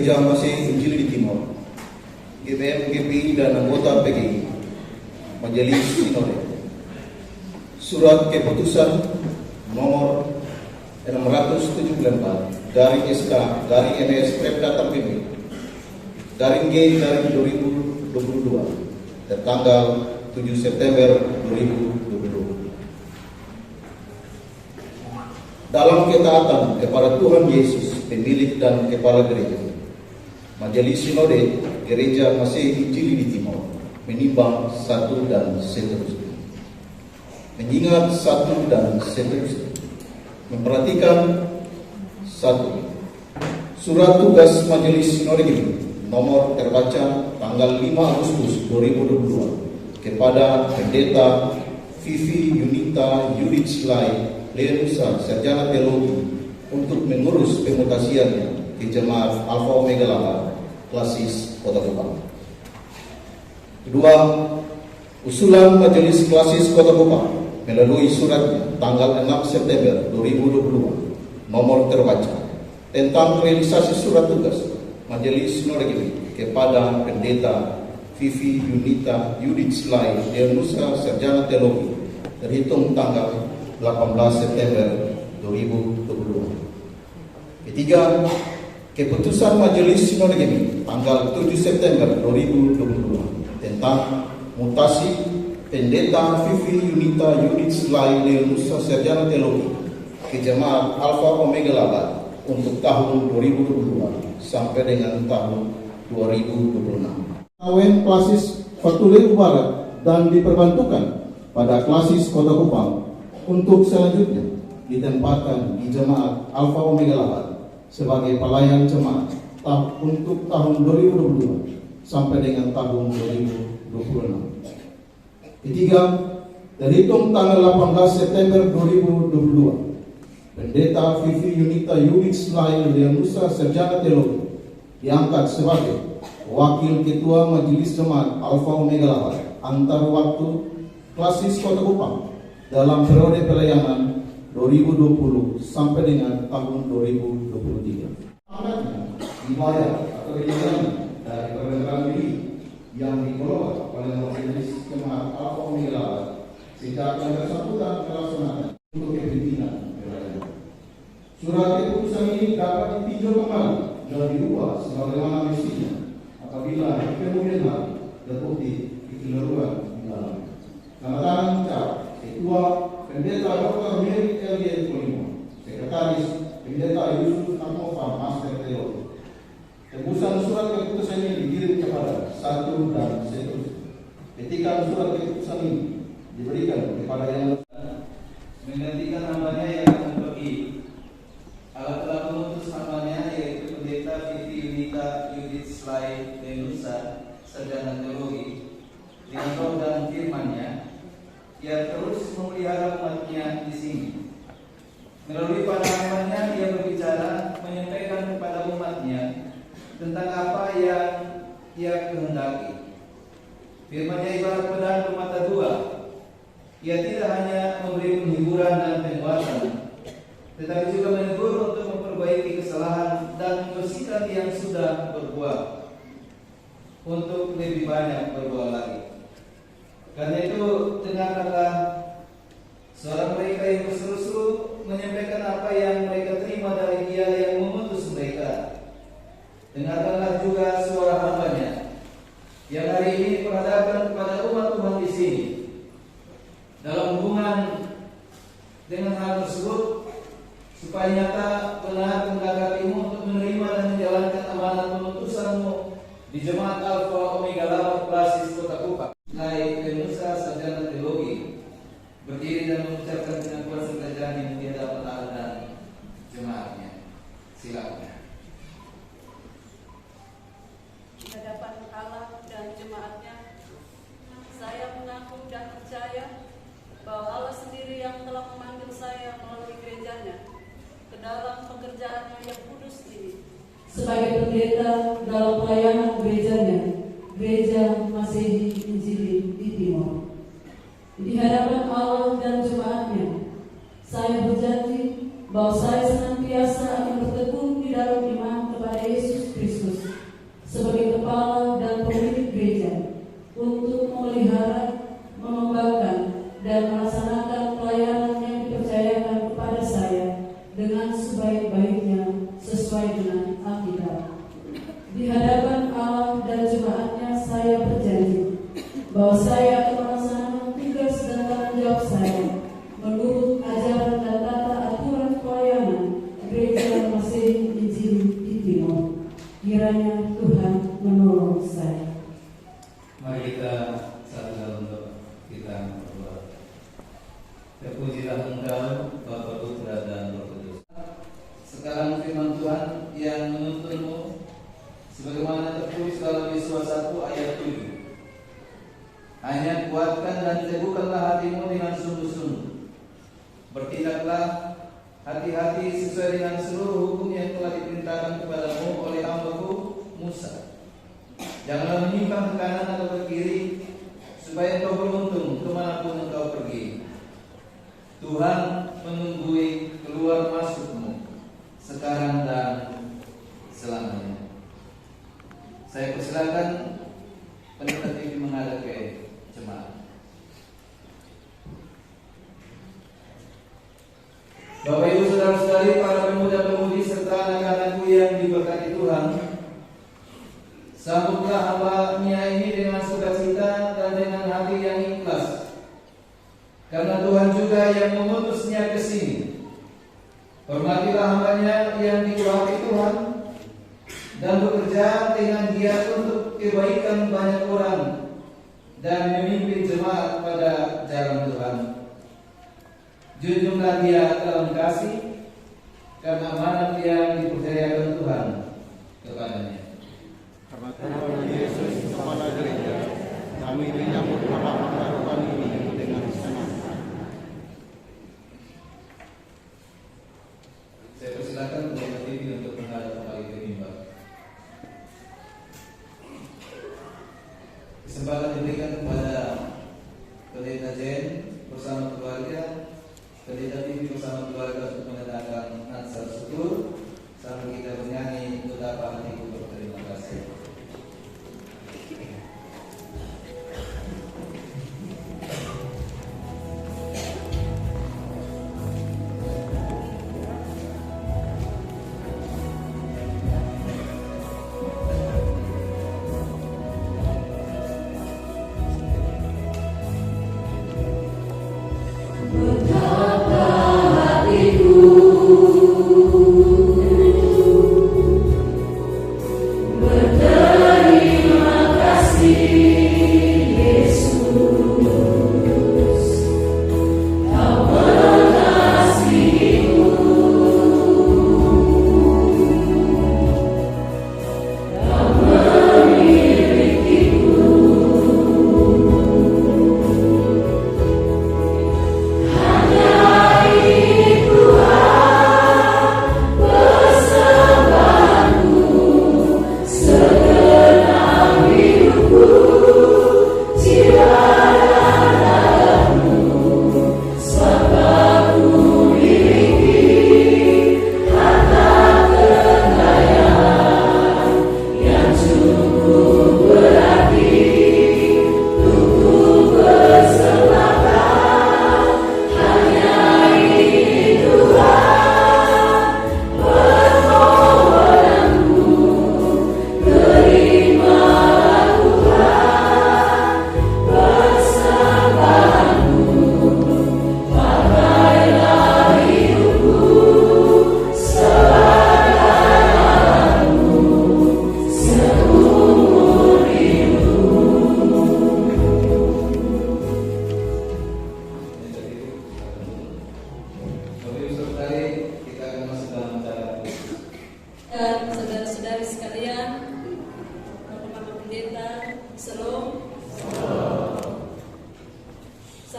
Gereja Masih Injil di Timor, GPM, GPI, dan anggota PGI, Majelis Sinode. Surat keputusan nomor 674 garing SK garing MS Prepdata PP garing G garing 2022 tertanggal 7 September 2022. Dalam ketaatan kepada Tuhan Yesus, pemilik dan kepala gereja, Majelis Sinode Gereja Masih Injil di Timor menimbang satu dan seterusnya, mengingat satu dan seterusnya, memperhatikan satu, surat tugas Majelis Sinode ini nomor terbaca tanggal 5 Agustus 2022 kepada Pendeta Vivi Yunita Yuditslai Lenusa, Sarjana Teologi, untuk mengurus pemutasiannya ke Jemaat Alpha Omega Labar, Klasis Kota Kupang. Kedua, usulan Majelis Klasis Kota Kupang melalui suratnya tanggal 6 September 2022 nomor terbaca tentang realisasi surat tugas Majelis Sinode kepada Pendeta Vivi Yunita Yuditslai Lenusa, Sarjana Teologi, terhitung tanggal 18 September 2022. Ketiga, keputusan Majelis Sinode tanggal 7 September 2022 tentang mutasi Pendeta Vivi Yunita Yuditslai Lenusa, Sarjana Teologi ke Jemaat Alpha Omega Labar untuk tahun 2022 sampai dengan tahun 2026. Awen Klasis Fatule Barat dan diperbantukan pada Klasis Kota Kupang untuk selanjutnya ditempatkan di Jemaat Alpha Omega Labar sebagai pelayan jemaat untuk tahun 2022 sampai dengan tahun 2026. Ketiga, terhitung tanggal 18 September 2022, Pendeta Vivi Yunita Yuditslai Lenusa, Sarjana Teologi, diangkat sebagai Wakil Ketua Majelis Jemaat Alpha Omega Labar antar waktu Klasis Kota Kupang dalam periode pelayanan 2020 sampai dengan tahun 2023. Dibayar atau dilayani dari perbendaharaan diri yang dikelola oleh Majelis Jemaat Alpha Omega Labar sejak yang bersangkutan melaksanakan untuk kepentingan pelayanan. Surat keputusan ini dapat ditinjau kembali dan diubah sebagaimana mestinya apabila di kemudian hari terbukti kekeliruan di dalam. Tanda tangan ucap Ketua Pendeta Dr. Mary Elian Polimo, Sekretaris Pendeta Yusuf Namofa Master Teologi. Tembusan surat keputusan ini dikirim kepada satu dan seterusnya. Petikan surat keputusan ini diberikan kepada yang menggantikan hambanya yang akan pergi. Allah telah mengutus hambanya yaitu Pendeta Vivi Yunita Yudit Slai Denusa, sarjana teologi, dengan roh dan firman-Nya. Ia terus memelihara umat-Nya di sini. Melalui para hambanya ia berbicara, menyampaikan kepada umat-Nya tentang apa yang ia kehendaki. Firman-Nya ibarat pedang bermata dua. Ia tidak hanya memberi penghiburan dan penguatan, tetapi juga menegur untuk memperbaiki kesalahan dan membersihkan yang sudah berbuat, untuk lebih banyak berbuat lagi. Karena itu, dengarkanlah suara mereka yang berseru-seru menyampaikan apa yang mereka terima dari Dia yang mengutus mereka. Dengarkanlah juga suara hambanya yang hari ini diperhadapkan kepada umat Tuhan di sini. Dalam hubungan dengan hal tersebut, supaya nyata benar kehendak hatimu untuk menerima dan menjalankan amanat pengutusanmu di Jemaat Alpha Omega Lama Basis Kota Kupang. Slai Denusa, sarjana teologi, berdiri dan mengucapkan dengan kuasa kerajaan yang tiada petara dan jemaatnya. Silakan. Di hadapan Allah dan jemaatnya, saya mengaku dan percaya bahwa Allah sendiri yang telah memanggil saya melalui gerejanya ke dalam pekerjaannya yang kudus ini sebagai pendeta dalam pelayanan gerejanya, Gereja Masehi Injili di Timor. Di hadapan Allah dan jemaatnya, saya berjanji bahwa saya senantiasa akan bertekun di dalam iman kepada Yesus Kristus sebagai kepala dan pemilik gereja, untuk memelihara, mengembangkan, dan melaksanakan pelayanan yang dipercayakan kepada saya dengan sebaik-baiknya sesuai dengan Alkitab. Di hadapan Allah dan jemaatnya, saya berjanji bahwa saya akan melaksanakan tugas dan tanggung jawab saya menurut ajaran dan tata aturan pelayanan Gereja Masehi Injili di Timor. Kiranya Tuhan menolong saya. Mari kita sadar untuk kita berdoa. Terpujilah Engkau, Bapa, Putra, dan Roh Kudus. Sekarang firman Tuhan yang menuntunmu, sebagaimana tertulis dalam Yesaya 1 ayat 7. Hanya kuatkan dan teguhkanlah hatimu dengan sungguh-sungguh. Bertindaklah hati-hati sesuai dengan seluruh hukum yang telah diperintahkan kepadamu oleh hamba-Ku Musa. Janganlah menyimpang ke kanan atau ke kiri, supaya engkau beruntung kemanapun engkau pergi. Tuhan menunggui keluar masukmu sekarang dan selamanya. Saya persilakan Pendeta TV menghadap ke jemaat. Bapak Ibu saudara-saudari, para pemuda-pemudi serta anak-anakku yang diberkati Tuhan, sambutlah hamba-Nya ini dengan sukacita dan dengan hati yang ikhlas, karena Tuhan juga yang mengutusnya ke sini. Hormatilah hamba-Nya yang dikuasai Tuhan dan bekerja dengan giat untuk kebaikan banyak orang dan memimpin jemaat pada jalan Tuhan. Junjunglah dia dalam kasih, karena amanat yang dipercayakan Tuhan kepadanya. Karena Tuhan Yesus kepala gereja, kami menyambut hamba-hamba rohani ini dengan senang. Saya persilakan Pendeta TV untuk menghadap kembali ke mimbar. Kesempatan diberikan kepada Pendeta Jen bersama keluarga, Pendeta TV bersama keluarga untuk mendatangkan natsar syukur sambil kita bernyanyi betapa hatiku berterima kasih.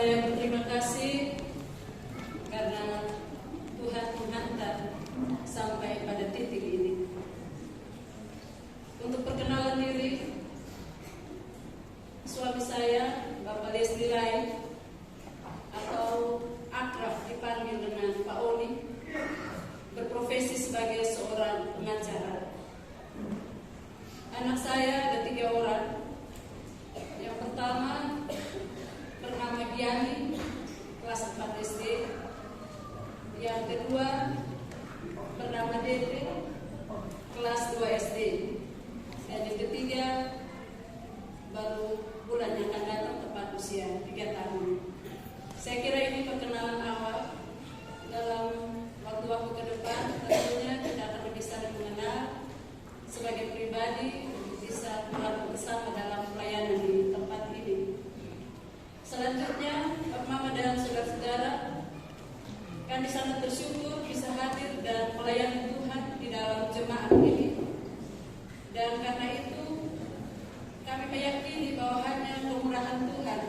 Saya berterima kasih karena Tuhan menghantar sampai pada titik ini. Untuk perkenalan diri, suami saya, Bapak Leslie Rai, atau akrab dipanggil dengan Pak Oli, berprofesi sebagai seorang pengacara. Anak saya ada 3 orang. Yang pertama bernama Diani, kelas 4 SD. Yang kedua bernama Dede, kelas 2 SD. Dan yang ketiga baru bulan yang akan datang tepat usia 3 tahun. Saya kira ini perkenalan awal. Dalam waktu-waktu ke depan tentunya kita akan lebih saling mengenal sebagai pribadi untuk bisa melakukan bersama dalam pelayanan di tempat ini. Selanjutnya, Bapak Mama dan saudara-saudara, kami sangat bersyukur bisa hadir dan melayani Tuhan di dalam jemaat ini. Dan karena itu, kami meyakini bahwa hanya kemurahan Tuhan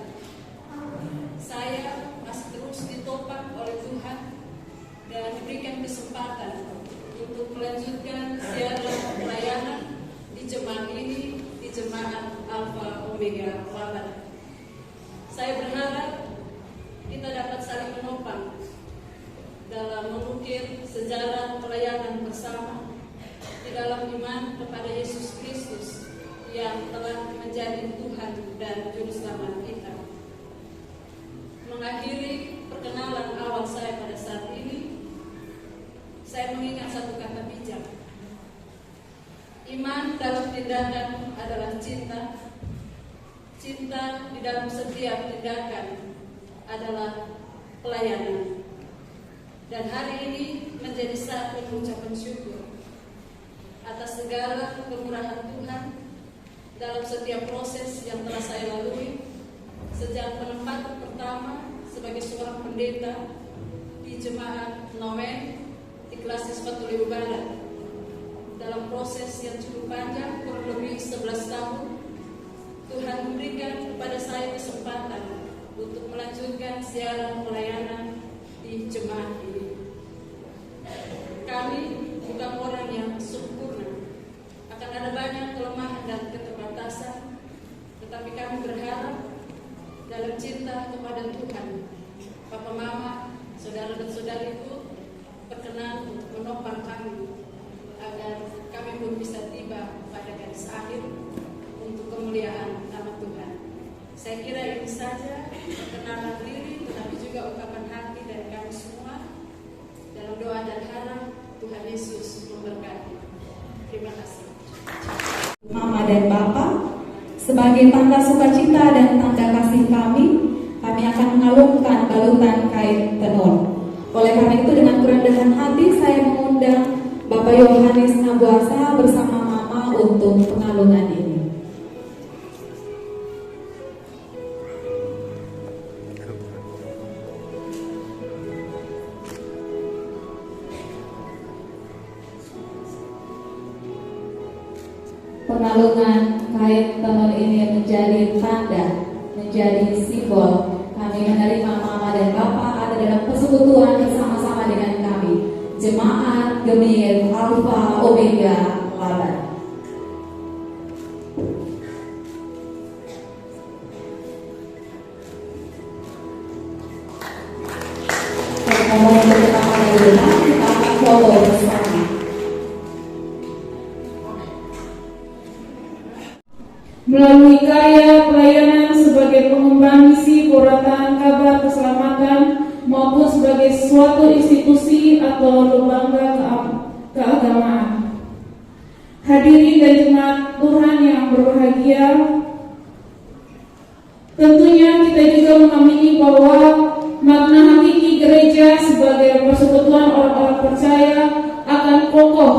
saya masih terus ditopang oleh Tuhan dan diberikan kesempatan untuk melanjutkan siaran pelayanan di jemaat ini, di jemaat Alpha Omega Laban. Saya berharap kita dapat saling menopang dalam mengukir sejarah pelayanan bersama di dalam iman kepada Yesus Kristus yang telah menjadi Tuhan dan Juru Selamat kita. Mengakhiri perkenalan awal saya pada saat ini, saya mengingat satu kata bijak. Iman dalam tindakan adalah cinta. Cinta di dalam setiap tindakan adalah pelayanan. Dan hari ini menjadi saat mengucapkan syukur atas segala kemurahan Tuhan dalam setiap proses yang telah saya lalui sejak penempatan pertama sebagai seorang pendeta di jemaat Noen di Klasis Batu Barat. Dalam proses yang cukup panjang, kurang lebih 11 tahun, Tuhan memberikan kepada saya kesempatan untuk melanjutkan siaran pelayanan di jemaat ini. Kami bukan orang yang sempurna, akan ada banyak kelemahan dan keterbatasan, tetapi kami berharap dalam cinta kepada Tuhan, Papa Mama, saudara dan saudariku berkenan untuk menopang kami agar kami pun bisa tiba pada garis akhir untuk kemuliaan nama Tuhan. Saya kira ini saja perkenalan diri, tetapi juga ungkapan hati dari kami semua dalam doa dan harap Tuhan Yesus memberkati. Terima kasih. Mama dan Bapak, sebagai tanda sukacita dan tanda kasih kami akan mengalungkan balutan kain tenun. Oleh karena itu dengan kerendahan hati saya mengundang Bapak Yohanes Nabuasa bersama Mama untuk pengalungan ini. Pengalungan kain tenun ini menjadi tanda, menjadi simbol kami menerima Mama dan Bapak ada dalam persekutuan bersama-sama dengan kami, Jemaat Gemir Alpha Omega Laban. Kita akan foto bersama. Melalui karya pelayanan sebagai pengemban misi pemberitaan kabar keselamatan maupun sebagai suatu institusi atau lembaga keagamaan. Hadirin dan jemaat Tuhan yang berbahagia, tentunya kita juga mengamini bahwa makna hakiki gereja sebagai persekutuan orang-orang percaya akan kokoh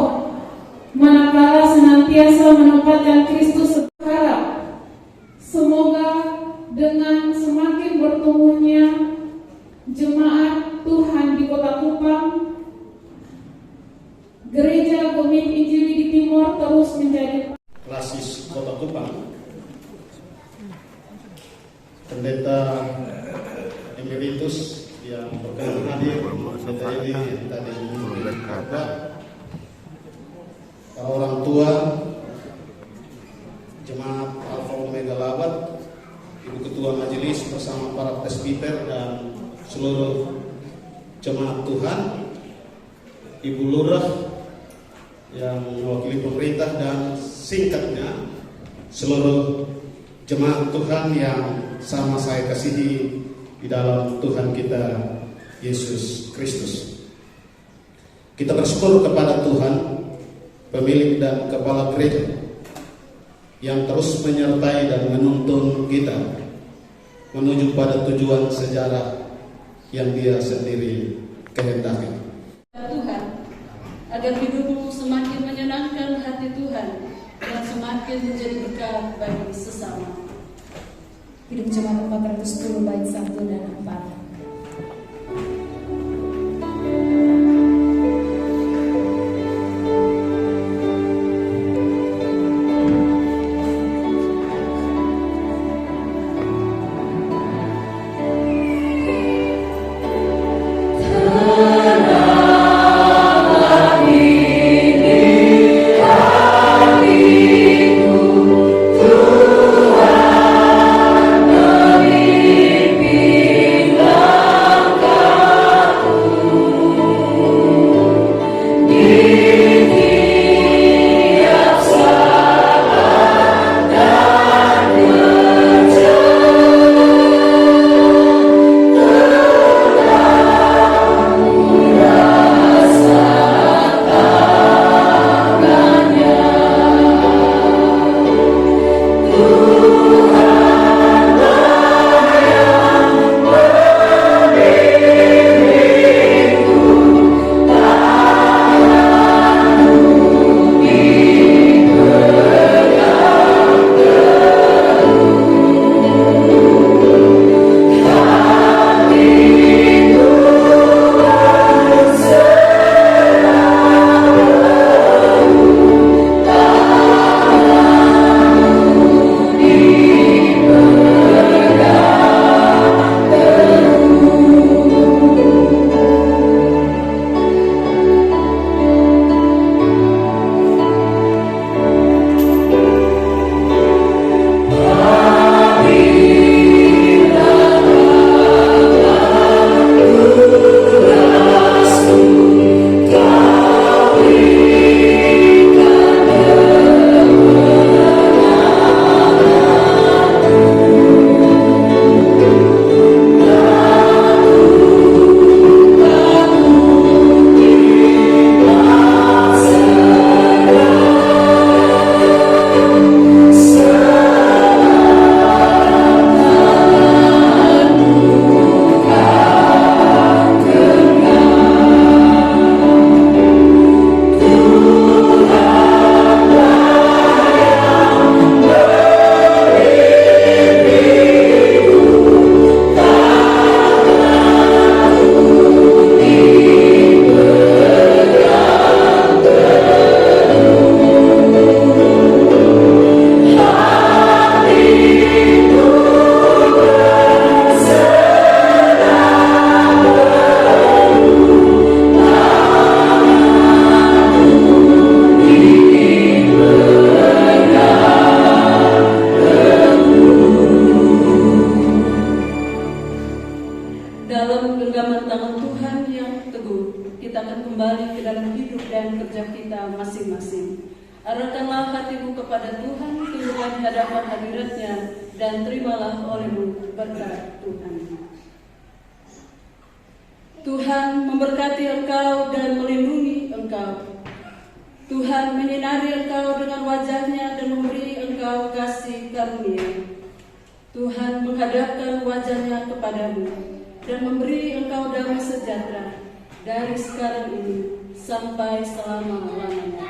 manakala senantiasa menempatkan Kristus. Harap semoga dengan semakin bertumbuhnya jemaat Tuhan di Kota Kupang, Gereja Gemir Injili di Timur terus menjadi Klasis Kota Kupang, Pendeta emeritus yang berkenan hadir, DPRD yang tadi Bapak, para orang tua, jemaat Alfa Omega Labat, Ibu Ketua Majelis bersama para presbiter dan seluruh jemaat Tuhan, Ibu Lurah yang mewakili pemerintah, dan singkatnya seluruh jemaat Tuhan yang sama saya kasihi di dalam Tuhan kita Yesus Kristus. Kita bersyukur kepada Tuhan, pemilik dan kepala gereja, yang terus menyertai dan menuntun kita menuju pada tujuan sejarah yang Dia sendiri kehendaki. Tuhan, agar hidupmu semakin menyenangkan hati Tuhan dan semakin menjadi berkat bagi sesama. Hidup Jemaat 410 bait 1 dan 4. Arahkanlah hatimu kepada Tuhan, tundukkan hadapan hadirat-Nya, dan terimalah olehmu berkat Tuhan. Tuhan memberkati engkau dan melindungi engkau. Tuhan menyinari engkau dengan wajah-Nya dan memberi engkau kasih karunia. Tuhan menghadapkan wajah-Nya kepadamu dan memberi engkau damai sejahtera dari sekarang ini sampai selama-lamanya.